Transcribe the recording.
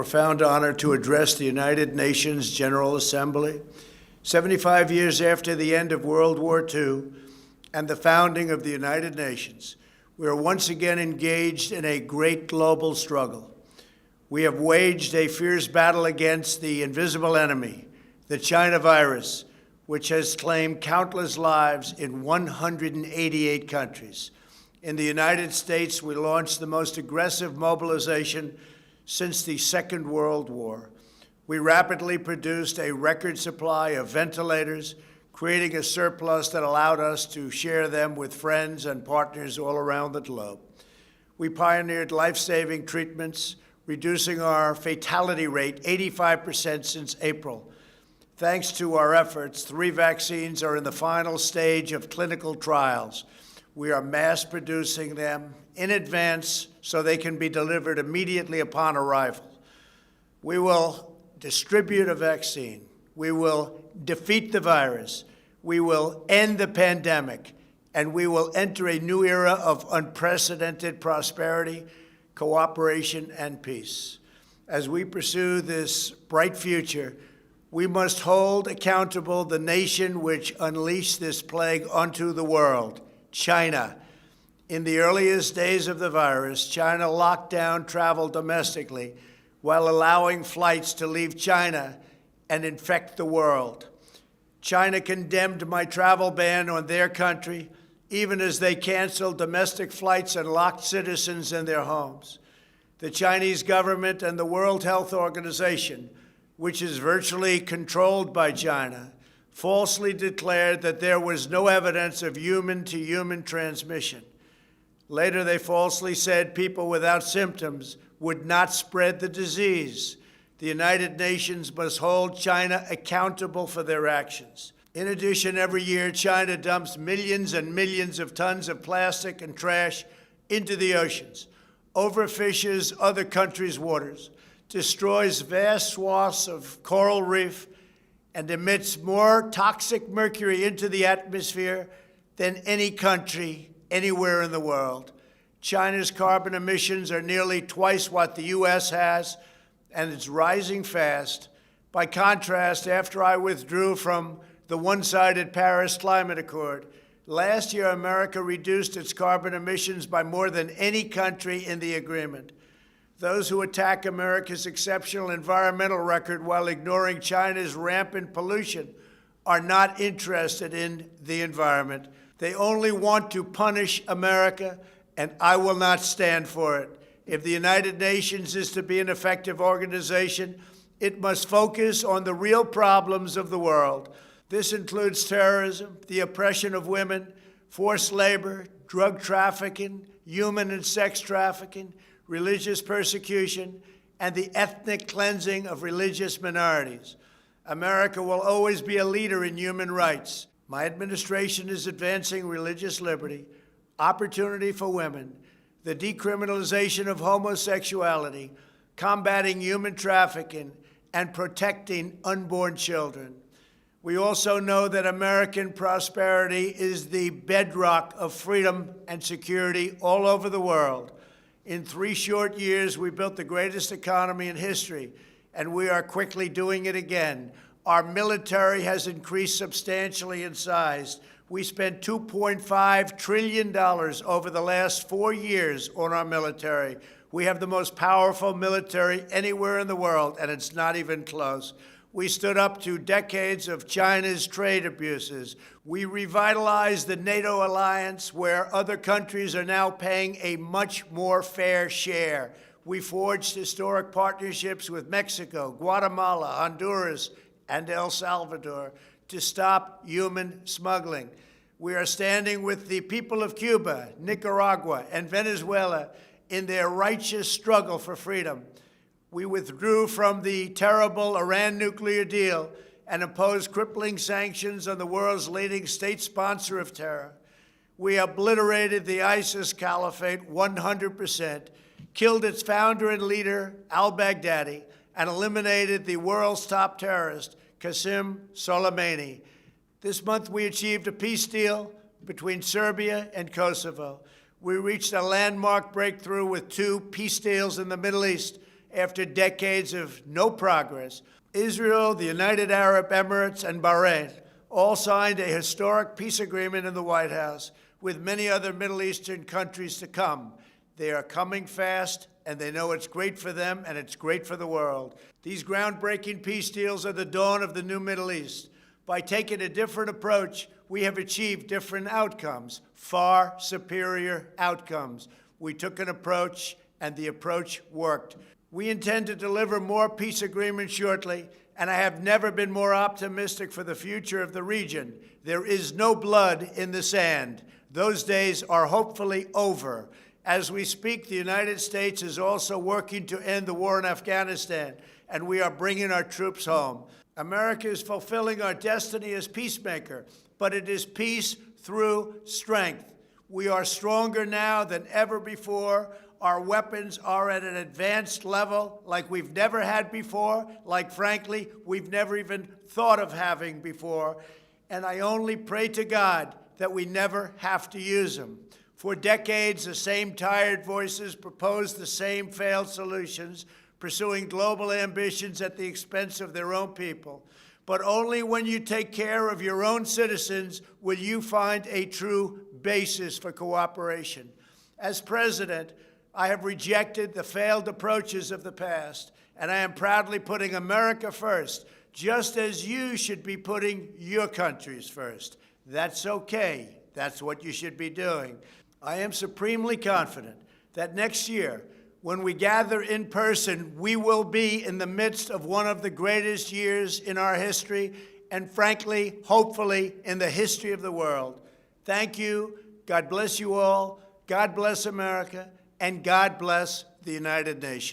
Profound honor to address the United Nations General Assembly, 75 years after the end of World War II and the founding of the United Nations. We are once again engaged in a great global struggle. We have waged a fierce battle against the invisible enemy, the China virus, which has claimed countless lives in 188 countries. In the United States, we launched the most aggressive mobilization since the Second World War. We rapidly produced a record supply of ventilators, creating a surplus that allowed us to share them with friends and partners all around the globe. We pioneered life-saving treatments, reducing our fatality rate 85% since April. Thanks to our efforts, 3 vaccines are in the final stage of clinical trials. We are mass producing them in advance so they can be delivered immediately upon arrival. We will distribute a vaccine. We will defeat the virus. We will end the pandemic, and we will enter a new era of unprecedented prosperity, cooperation, and peace. As we pursue this bright future, we must hold accountable the nation which unleashed this plague onto the world, China. In the earliest days of the virus, China locked down travel domestically while allowing flights to leave China and infect the world. China condemned my travel ban on their country, even as they canceled domestic flights and locked citizens in their homes. The Chinese government and the World Health Organization, which is virtually controlled by China, falsely declared that there was no evidence of human-to-human transmission. Later, they falsely said people without symptoms would not spread the disease. The United Nations must hold China accountable for their actions. In addition, every year, China dumps millions and millions of tons of plastic and trash into the oceans, overfishes other countries' waters, destroys vast swaths of coral reef, and emits more toxic mercury into the atmosphere than any country anywhere in the world. China's carbon emissions are nearly twice what the U.S. has, and it's rising fast. By contrast, after I withdrew from the one-sided Paris Climate Accord, last year America reduced its carbon emissions by more than any country in the agreement. Those who attack America's exceptional environmental record while ignoring China's rampant pollution are not interested in the environment. They only want to punish America, and I will not stand for it. If the United Nations is to be an effective organization, it must focus on the real problems of the world. This includes terrorism, the oppression of women, forced labor, drug trafficking, human and sex trafficking, religious persecution, and the ethnic cleansing of religious minorities. America will always be a leader in human rights. My administration is advancing religious liberty, opportunity for women, the decriminalization of homosexuality, combating human trafficking, and protecting unborn children. We also know that American prosperity is the bedrock of freedom and security all over the world. In 3 short years, we built the greatest economy in history, and we are quickly doing it again. Our military has increased substantially in size. We spent $2.5 trillion over the last 4 years on our military. We have the most powerful military anywhere in the world, and it's not even close. We stood up to decades of China's trade abuses. We revitalized the NATO alliance, where other countries are now paying a much more fair share. We forged historic partnerships with Mexico, Guatemala, Honduras, and El Salvador to stop human smuggling. We are standing with the people of Cuba, Nicaragua, and Venezuela in their righteous struggle for freedom. We withdrew from the terrible Iran nuclear deal and imposed crippling sanctions on the world's leading state sponsor of terror. We obliterated the ISIS caliphate 100%, killed its founder and leader, al-Baghdadi, and eliminated the world's top terrorist, Qasem Soleimani. This month, we achieved a peace deal between Serbia and Kosovo. We reached a landmark breakthrough with 2 peace deals in the Middle East, after decades of no progress. Israel, the United Arab Emirates, and Bahrain all signed a historic peace agreement in the White House, with many other Middle Eastern countries to come. They are coming fast, and they know it's great for them and it's great for the world. These groundbreaking peace deals are the dawn of the new Middle East. By taking a different approach, we have achieved different outcomes, far superior outcomes. We took an approach, and the approach worked. We intend to deliver more peace agreements shortly, and I have never been more optimistic for the future of the region. There is no blood in the sand. Those days are hopefully over. As we speak, the United States is also working to end the war in Afghanistan, and we are bringing our troops home. America is fulfilling our destiny as peacemaker, but it is peace through strength. We are stronger now than ever before. Our weapons are at an advanced level like we've never had before, like, frankly, we've never even thought of having before. And I only pray to God that we never have to use them. For decades, the same tired voices proposed the same failed solutions, pursuing global ambitions at the expense of their own people. But only when you take care of your own citizens will you find a true basis for cooperation. As president, I have rejected the failed approaches of the past, and I am proudly putting America first, just as you should be putting your countries first. That's okay. That's what you should be doing. I am supremely confident that next year, when we gather in person, we will be in the midst of one of the greatest years in our history, and frankly, hopefully, in the history of the world. Thank you. God bless you all. God bless America. And God bless the United Nations.